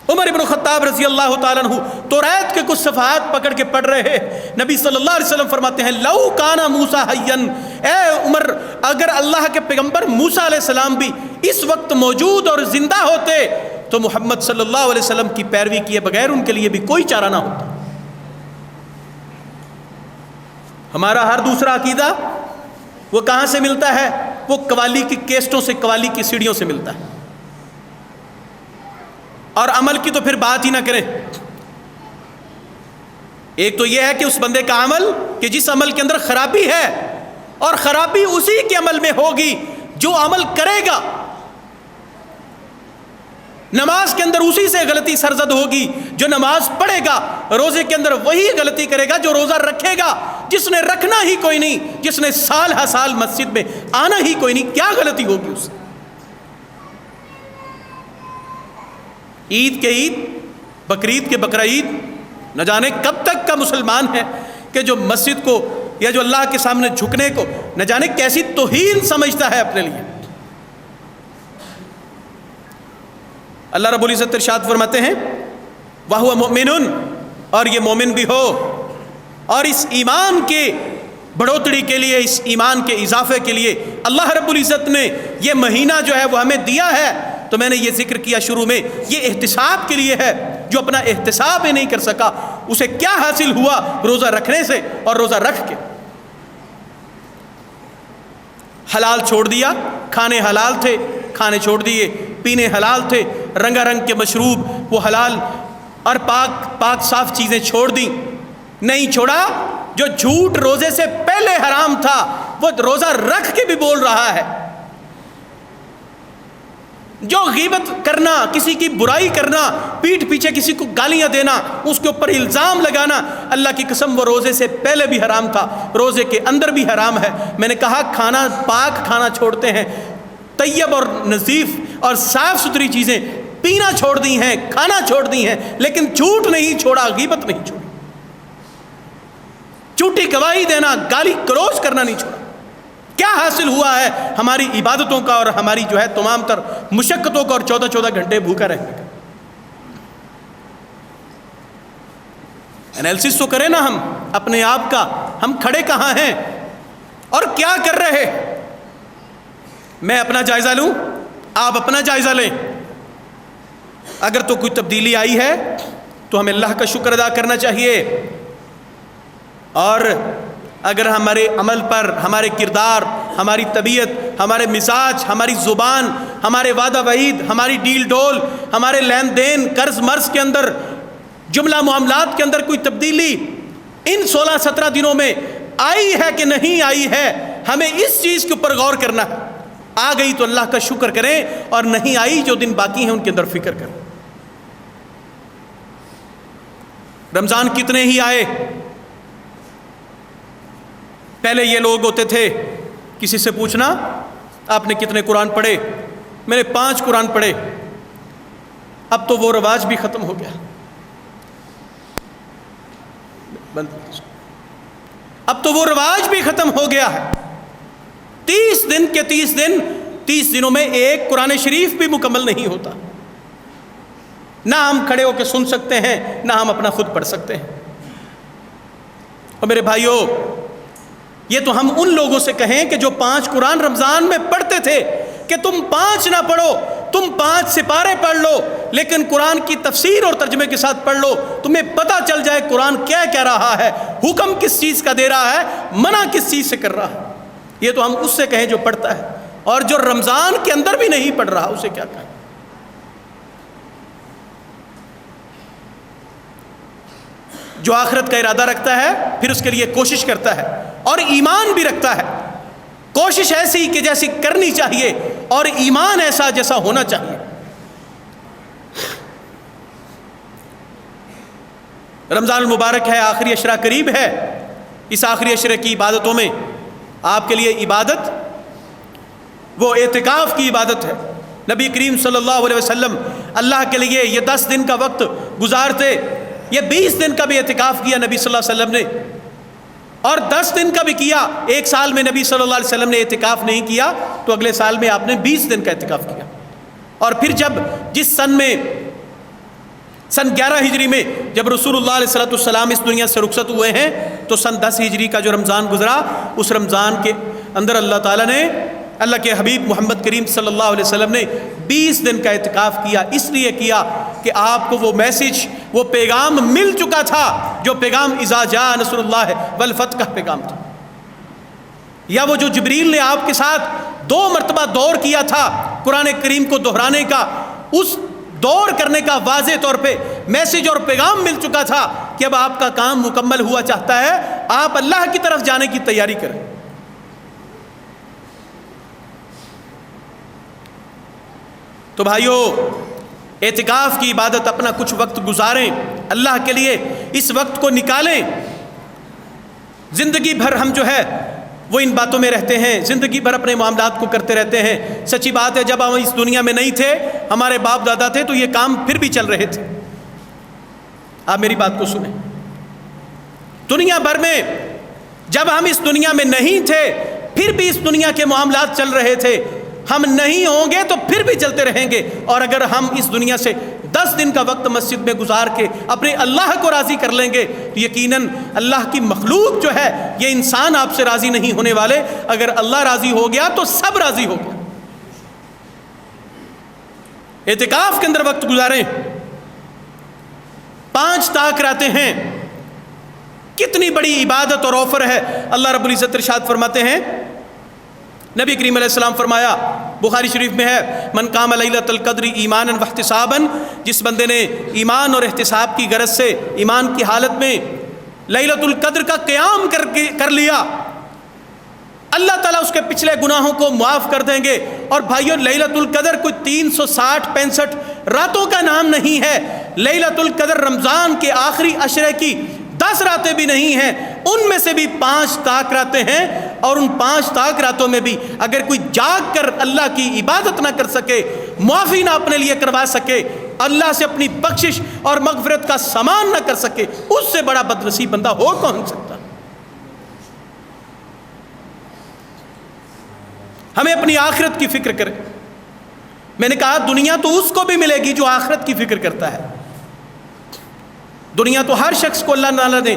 عمر ابن خطاب رضی اللہ تعالیٰ عنہ توریت کے کچھ صفحات پکڑ کے پڑھ رہے ہیں، نبی صلی اللہ علیہ وسلم فرماتے ہیں لو کانا موسیٰ حیًّا، اے عمر اگر اللہ کے پیغمبر موسیٰ علیہ السلام بھی اس وقت موجود اور زندہ ہوتے تو محمد صلی اللہ علیہ وسلم کی پیروی کیے بغیر ان کے لیے بھی کوئی چارہ نہ ہوتا۔ ہمارا ہر دوسرا عقیدہ وہ کہاں سے ملتا ہے؟ وہ قوالی کی کیسٹوں سے، قوالی کی سیڑھیوں سے ملتا ہے، اور عمل کی تو پھر بات ہی نہ کریں۔ ایک تو یہ ہے کہ اس بندے کا عمل کہ جس عمل کے اندر خرابی ہے، اور خرابی اسی کے عمل میں ہوگی جو عمل کرے گا۔ نماز کے اندر اسی سے غلطی سرزد ہوگی جو نماز پڑھے گا، روزے کے اندر وہی غلطی کرے گا جو روزہ رکھے گا، جس نے رکھنا ہی کوئی نہیں، جس نے سال ہر سال مسجد میں آنا ہی کوئی نہیں، کیا غلطی ہوگی اس سے؟ عید کے عید، بقرعید کے بقرعید، نہ جانے کب تک کا مسلمان ہے کہ جو مسجد کو یا جو اللہ کے سامنے جھکنے کو نہ جانے کیسی توہین سمجھتا ہے اپنے لیے۔ اللہ رب العزت ارشاد فرماتے ہیں وَهُوَ مُؤْمِنٌ، اور یہ مومن بھی ہو، اور اس ایمان کے بڑھوتری کے لیے، اس ایمان کے اضافے کے لیے اللہ رب العزت نے یہ مہینہ جو ہے وہ ہمیں دیا ہے۔ تو میں نے یہ ذکر کیا شروع میں، یہ احتساب کے لیے ہے۔ جو اپنا احتساب ہی نہیں کر سکا اسے کیا حاصل ہوا روزہ رکھنے سے اور روزہ رکھ کے؟ حلال چھوڑ دیا، کھانے حلال تھے کھانے چھوڑ دیے، پینے حلال تھے رنگا رنگ کے مشروب وہ حلال اور پاک صاف چیزیں چھوڑ دیں۔ نہیں چھوڑا جو جھوٹ روزے سے پہلے حرام تھا وہ روزہ رکھ کے بھی بول رہا ہے، جو غیبت کرنا، کسی کی برائی کرنا، پیٹھ پیچھے کسی کو گالیاں دینا، اس کے اوپر الزام لگانا، اللہ کی قسم وہ روزے سے پہلے بھی حرام تھا، روزے کے اندر بھی حرام ہے۔ میں نے کہا کھانا پاک کھانا چھوڑتے ہیں، طیب اور نظیف اور صاف ستھری چیزیں پینا چھوڑ دی ہیں، کھانا چھوڑ دی ہیں، لیکن جھوٹ نہیں چھوڑا، غیبت نہیں چھوڑی، جھوٹی گواہی دینا، گالی گلوچ کرنا نہیں چھوڑا۔ کیا حاصل ہوا ہے ہماری عبادتوں کا اور ہماری جو ہے تمام تر مشقتوں کا اور 14 گھنٹے بھوکا رہنے کا؟ انالیسس تو کریں نا ہم اپنے آپ کا، ہم کھڑے کہاں ہیں اور کیا کر رہے؟ میں اپنا جائزہ لوں، آپ اپنا جائزہ لیں۔ اگر تو کوئی تبدیلی آئی ہے تو ہمیں اللہ کا شکر ادا کرنا چاہیے، اور اگر ہمارے عمل پر، ہمارے کردار، ہماری طبیعت، ہمارے مزاج، ہماری زبان، ہمارے وعدہ وعید، ہماری ڈیل ڈول، ہمارے لین دین، قرض مرض کے اندر، جملہ معاملات کے اندر کوئی تبدیلی ان 16-17 دنوں میں آئی ہے کہ نہیں آئی ہے، ہمیں اس چیز کے اوپر غور کرنا ہے۔ آ گئی تو اللہ کا شکر کریں، اور نہیں آئی جو دن باقی ہیں ان کے اندر فکر کریں۔ رمضان کتنے ہی آئے، پہلے یہ لوگ ہوتے تھے کسی سے پوچھنا آپ نے کتنے قرآن پڑھے، میں نے 5 قرآن پڑھے۔ اب تو وہ رواج بھی ختم ہو گیا، اب تو وہ رواج بھی ختم ہو گیا ہے۔ 30 دن کے 30 دنوں میں ایک قرآن شریف بھی مکمل نہیں ہوتا، نہ ہم کھڑے ہو کے سن سکتے ہیں، نہ ہم اپنا خود پڑھ سکتے ہیں۔ اور میرے بھائیوں، یہ تو ہم ان لوگوں سے کہیں کہ جو 5 قرآن رمضان میں پڑھتے تھے، کہ تم 5 نہ پڑھو، تم 5 سپارے پڑھ لو، لیکن قرآن کی تفسیر اور ترجمے کے ساتھ پڑھ لو، تمہیں پتہ چل جائے قرآن کیا کہہ رہا ہے، حکم کس چیز کا دے رہا ہے، منع کس چیز سے کر رہا ہے۔ یہ تو ہم اس سے کہیں جو پڑھتا ہے، اور جو رمضان کے اندر بھی نہیں پڑھ رہا اسے کیا کہیں۔ جو آخرت کا ارادہ رکھتا ہے پھر اس کے لیے کوشش کرتا ہے، اور ایمان بھی رکھتا ہے، کوشش ایسی کہ جیسی کرنی چاہیے، اور ایمان ایسا جیسا ہونا چاہیے۔ رمضان المبارک ہے، آخری عشرہ قریب ہے۔ اس آخری عشرے کی عبادتوں میں آپ کے لیے عبادت وہ اعتکاف کی عبادت ہے۔ نبی کریم صلی اللہ علیہ وسلم اللہ کے لیے یہ 10 دن کا وقت گزارتے، یہ 20 دن کا بھی اعتکاف کیا نبی صلی اللہ علیہ وسلم نے، اور 10 دن کا بھی کیا۔ ایک سال میں نبی صلی اللہ علیہ وسلم نے اعتکاف نہیں کیا تو اگلے سال میں آپ نے 20 دن کا اعتکاف کیا۔ اور پھر جب جس سن 11 ہجری میں جب رسول اللہ علیہ السلام اس دنیا سے رخصت ہوئے ہیں تو سن 10 ہجری کا جو رمضان گزرا، اس رمضان کے اندر اللہ تعالیٰ نے اللہ کے حبیب محمد کریم صلی اللہ علیہ وسلم نے 20 دن کا اعتکاف کیا۔ اس لیے کیا کہ آپ کو وہ میسج، وہ پیغام مل چکا تھا، جو پیغام اذا جاء نصر اللہ والفتح کا پیغام تھا، یا وہ جو جبریل نے آپ کے ساتھ 2 مرتبہ دور کیا تھا قرآن کریم کو دہرانے کا، اس دور کرنے کا واضح طور پہ میسج اور پیغام مل چکا تھا کہ اب آپ کا کام مکمل ہوا چاہتا ہے، آپ اللہ کی طرف جانے کی تیاری کریں۔ تو بھائیو، اعتکاف کی عبادت، اپنا کچھ وقت گزاریں اللہ کے لیے، اس وقت کو نکالیں۔ زندگی بھر ہم جو ہے وہ ان باتوں میں رہتے ہیں، زندگی بھر اپنے معاملات کو کرتے رہتے ہیں۔ سچی بات ہے، جب ہم اس دنیا میں نہیں تھے، ہمارے باپ دادا تھے تو یہ کام پھر بھی چل رہے تھے۔ آپ میری بات کو سنیں، دنیا بھر میں جب ہم اس دنیا میں نہیں تھے پھر بھی اس دنیا کے معاملات چل رہے تھے، ہم نہیں ہوں گے تو پھر بھی چلتے رہیں گے۔ اور اگر ہم اس دنیا سے 10 دن کا وقت مسجد میں گزار کے اپنے اللہ کو راضی کر لیں گے تو یقیناً اللہ کی مخلوق جو ہے، یہ انسان آپ سے راضی نہیں ہونے والے۔ اگر اللہ راضی ہو گیا تو سب راضی ہو گیا۔ اعتکاف کے اندر وقت گزاریں۔ 5 طاق راتیں ہیں، کتنی بڑی عبادت اور آفر ہے۔ اللہ رب العزت ارشاد فرماتے ہیں، نبی کریم علیہ السلام فرمایا، بخاری شریف میں ہے، من قام لیلۃ القدر ایمانا واحتسابا، جس بندے نے ایمان اور احتساب کی غرض سے ایمان کی حالت میں لیلۃ القدر کا قیام کر لیا، اللہ تعالیٰ اس کے پچھلے گناہوں کو معاف کر دیں گے۔ اور بھائیو، لیلۃ القدر کوئی 360-65 راتوں کا نام نہیں ہے۔ لیلۃ القدر رمضان کے آخری عشرے کی 10 راتیں بھی نہیں ہیں، ان میں سے بھی 5 طاق راتیں ہیں۔ اور ان 5 طاق راتوں میں بھی اگر کوئی جاگ کر اللہ کی عبادت نہ کر سکے، معافی نہ اپنے لیے کروا سکے، اللہ سے اپنی بخشش اور مغفرت کا سامان نہ کر سکے، اس سے بڑا بد نصیب بندہ ہو کون سکتا۔ ہمیں اپنی آخرت کی فکر کرے۔ میں نے کہا دنیا تو اس کو بھی ملے گی جو آخرت کی فکر کرتا ہے۔ دنیا تو ہر شخص کو اللہ تعالیٰ نے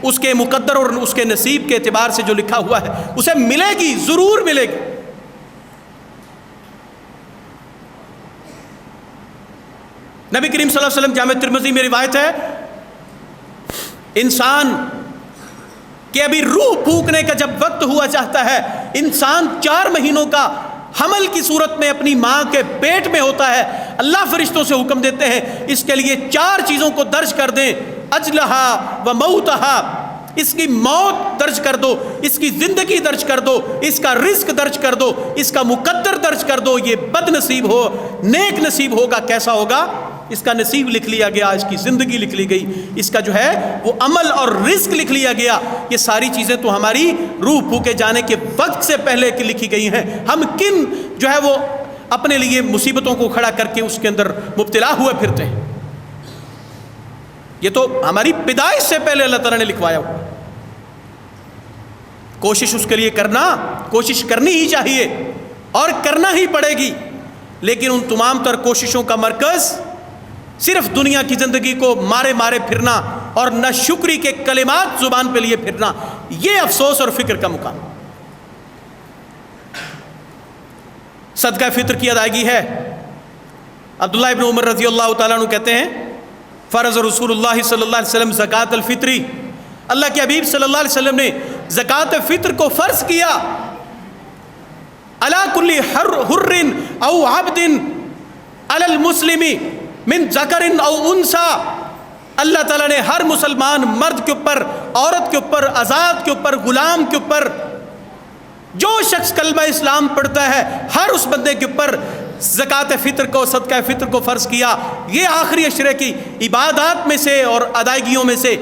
اس کے مقدر اور اس کے نصیب کے اعتبار سے جو لکھا ہوا ہے اسے ملے گی، ضرور ملے گی۔ نبی کریم صلی اللہ علیہ وسلم، جامع ترمذی میں روایت ہے، انسان کہ ابھی روح پھونکنے کا جب وقت ہوا چاہتا ہے، انسان 4 مہینوں کا حمل کی صورت میں اپنی ماں کے پیٹ میں ہوتا ہے، اللہ فرشتوں سے حکم دیتے ہیں اس کے لیے 4 چیزوں کو درج کر دیں، اجلہا و موتہا، اس کی موت درج کر دو، اس کی زندگی درج کر دو، اس کا رزق درج کر دو، اس کا مقدر درج کر دو۔ یہ بد نصیب ہو، نیک نصیب ہوگا، کیسا ہوگا؟ اس کا نصیب لکھ لیا گیا، اس کی زندگی لکھ لی گئی، اس کا جو ہے وہ عمل اور رزق لکھ لیا گیا۔ یہ ساری چیزیں تو ہماری روح پھونکے جانے کے وقت سے پہلے کی لکھی گئی ہیں۔ ہم کن جو ہے وہ اپنے لیے مصیبتوں کو کھڑا کر کے اس کے اندر مبتلا ہوئے پھرتے ہیں، یہ تو ہماری پیدائش سے پہلے اللہ تعالیٰ نے لکھوایا ہوا۔ کوشش اس کے لیے کرنا، کوشش کرنی ہی چاہیے اور کرنا ہی پڑے گی، لیکن ان تمام تر کوششوں کا مرکز صرف دنیا کی زندگی کو مارے مارے پھرنا اور ناشکری کے کلمات زبان پہ لیے پھرنا، یہ افسوس اور فکر کا مقام۔ صدقہ فطر کی ادائیگی ہے۔ عبداللہ ابن عمر رضی اللہ تعالیٰ عنہ کہتے ہیں فرض رسول اللہ صلی اللہ علیہ وسلم زکوٰۃ الفطری، اللہ کے حبیب صلی اللہ علیہ وسلم نے زکوٰۃ فطر کو فرض کیا، علی کل حر او عبد علی المسلم من ذکر او انثی، اللہ تعالیٰ نے ہر مسلمان مرد کے اوپر، عورت کے اوپر، آزاد کے اوپر، غلام کے اوپر، جو شخص کلمہ اسلام پڑھتا ہے ہر اس بندے کے اوپر زکوٰۃ فطر کو، صدقہ فطر کو فرض کیا۔ یہ آخری عشرے کی عبادات میں سے اور ادائیگیوں میں سے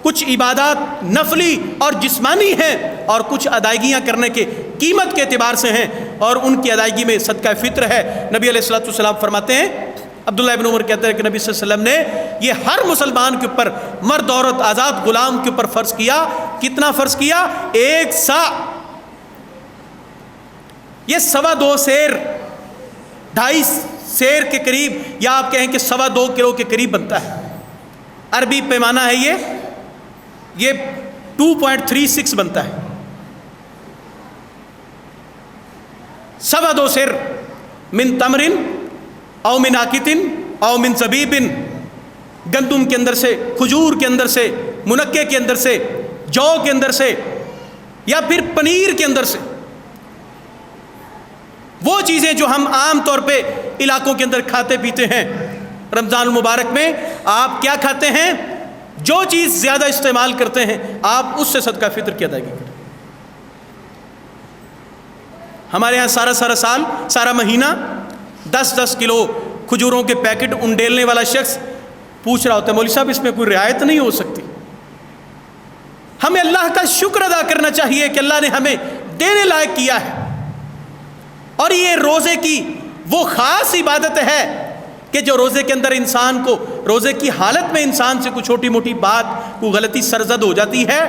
کچھ عبادات نفلی اور جسمانی ہیں اور کچھ ادائیگیاں کرنے کے قیمت کے اعتبار سے ہیں، اور ان کی ادائیگی میں صدقہ فطر ہے۔ نبی علیہ الصلوۃ والسلام فرماتے ہیں، عبداللہ ابن عمر کہتے ہیں کہ نبی صلی اللہ علیہ وسلم نے یہ ہر مسلمان کے اوپر، مرد عورت آزاد غلام کے اوپر فرض کیا۔ کتنا فرض کیا؟ 1 سا، یہ 2.25 سیر، 2.5 سیر کے قریب، یا آپ کہیں کہ 2.25 کلو کے قریب بنتا ہے۔ عربی پیمانہ ہے یہ 2.36 بنتا ہے۔ 2.25 سیر من تمرن او من عاقتن او من زبیبن، گندم کے اندر سے، کھجور کے اندر سے، منقے کے اندر سے، جو کے اندر سے، یا پھر پنیر کے اندر سے، وہ چیزیں جو ہم عام طور پہ علاقوں کے اندر کھاتے پیتے ہیں۔ رمضان المبارک میں آپ کیا کھاتے ہیں؟ جو چیز زیادہ استعمال کرتے ہیں آپ اس سے صدقہ فطر کی ادائیگی کریں۔ ہمارے ہاں سارا سال، سارا مہینہ 10 کلو کھجوروں کے پیکٹ انڈیلنے والا شخص پوچھ رہا ہوتا ہے، مولوی صاحب اس میں کوئی رعایت نہیں ہو سکتی؟ ہمیں اللہ کا شکر ادا کرنا چاہیے کہ اللہ نے ہمیں دینے لائق کیا ہے، اور یہ روزے کی وہ خاص عبادت ہے کہ جو روزے کے اندر انسان کو، روزے کی حالت میں انسان سے کوئی چھوٹی موٹی بات، کوئی غلطی سرزد ہو جاتی ہے،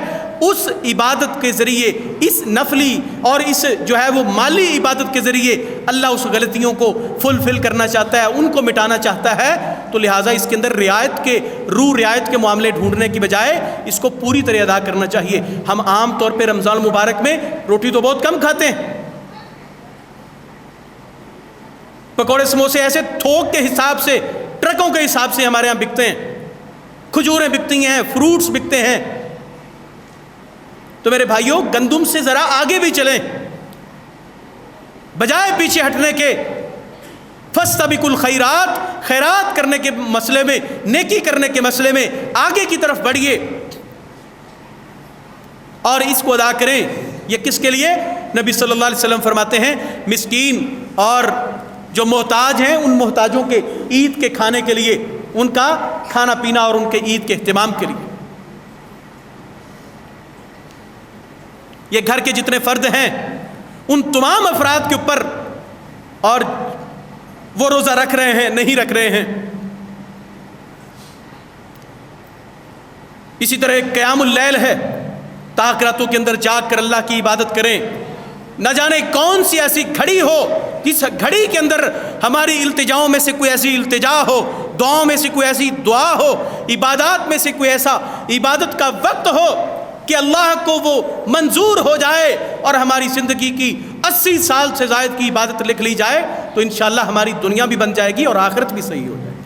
اس عبادت کے ذریعے، اس نفلی اور اس جو ہے وہ مالی عبادت کے ذریعے اللہ اس غلطیوں کو فلفل کرنا چاہتا ہے، ان کو مٹانا چاہتا ہے۔ تو لہٰذا اس کے اندر رعایت کے معاملے ڈھونڈنے کی بجائے اس کو پوری طرح ادا کرنا چاہیے۔ ہم عام طور پہ رمضان المبارک میں روٹی تو بہت کم کھاتے ہیں، پکوڑے سموسے ایسے تھوک کے حساب سے، ٹرکوں کے حساب سے ہمارے ہاں بکتے ہیں، کھجوریں بکتی ہیں، فروٹس بکتے ہیں۔ تو میرے بھائیوں، گندم سے ذرا آگے بھی چلیں، بجائے پیچھے ہٹنے کے۔ فاستبقوا الخیرات، خیرات کرنے کے مسئلے میں، نیکی کرنے کے مسئلے میں آگے کی طرف بڑھیے اور اس کو ادا کریں۔ یہ کس کے لیے؟ نبی صلی اللہ علیہ وسلم فرماتے ہیں مسکین اور جو محتاج ہیں، ان محتاجوں کے عید کے کھانے کے لیے، ان کا کھانا پینا اور ان کے عید کے اہتمام کے لیے۔ یہ گھر کے جتنے فرد ہیں ان تمام افراد کے اوپر، اور وہ روزہ رکھ رہے ہیں، نہیں رکھ رہے ہیں۔ اسی طرح قیام اللیل ہے، تاک راتوں کے اندر جاگ کر اللہ کی عبادت کریں۔ نہ جانے کون سی ایسی گھڑی ہو جس گھڑی کے اندر ہماری التجاؤں میں سے کوئی ایسی التجا ہو، دعاؤں میں سے کوئی ایسی دعا ہو، عبادات میں سے کوئی ایسا عبادت کا وقت ہو کہ اللہ کو وہ منظور ہو جائے اور ہماری زندگی کی 80 سال سے زائد کی عبادت لکھ لی جائے، تو انشاءاللہ ہماری دنیا بھی بن جائے گی اور آخرت بھی صحیح ہو جائے گی۔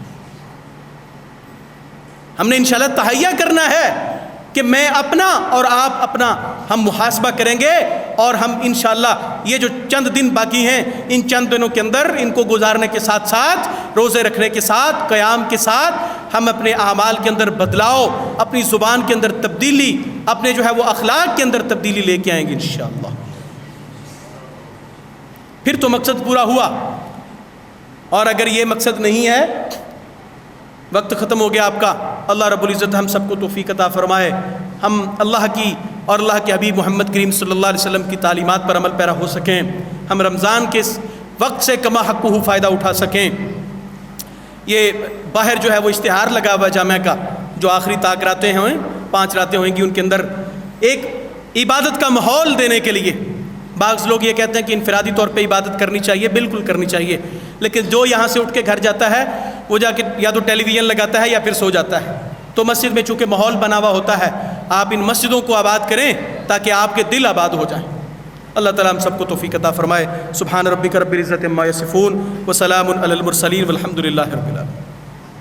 ہم نے انشاءاللہ تہیہ کرنا ہے کہ میں اپنا اور آپ اپنا ہم محاسبہ کریں گے، اور ہم انشاءاللہ یہ جو چند دن باقی ہیں، ان چند دنوں کے اندر ان کو گزارنے کے ساتھ ساتھ، روزے رکھنے کے ساتھ، قیام کے ساتھ، ہم اپنے اعمال کے اندر بدلاؤ، اپنی زبان کے اندر تبدیلی، اپنے جو ہے وہ اخلاق کے اندر تبدیلی لے کے آئیں گے انشاءاللہ۔ پھر تو مقصد پورا ہوا، اور اگر یہ مقصد نہیں ہے، وقت ختم ہو گیا آپ کا۔ اللہ رب العزت ہم سب کو توفیق عطا فرمائے، ہم اللہ کی اور اللہ کے حبیب محمد کریم صلی اللہ علیہ وسلم کی تعلیمات پر عمل پیرا ہو سکیں، ہم رمضان کے اس وقت سے کما حقہ فائدہ اٹھا سکیں۔ یہ باہر جو ہے وہ اشتہار لگا ہوا جامعہ کا، جو آخری طاق راتیں ہیں، 5 راتیں ہوئیں گی، ان کے اندر ایک عبادت کا ماحول دینے کے لیے۔ بعض لوگ یہ کہتے ہیں کہ انفرادی طور پہ عبادت کرنی چاہیے، بالکل کرنی چاہیے، لیکن جو یہاں سے اٹھ کے گھر جاتا ہے وہ جا کے یا تو ٹیلی ویژن لگاتا ہے یا پھر سو جاتا ہے۔ تو مسجد میں چونکہ ماحول بنا ہوا ہوتا ہے، آپ ان مسجدوں کو آباد کریں تاکہ آپ کے دل آباد ہو جائیں۔ اللہ تعالیٰ ہم سب کو توفیق عطا فرمائے۔ سبحان ربک رب العزۃ عما یصفون وسلام علی المرسلین والحمد للہ رب العالمین۔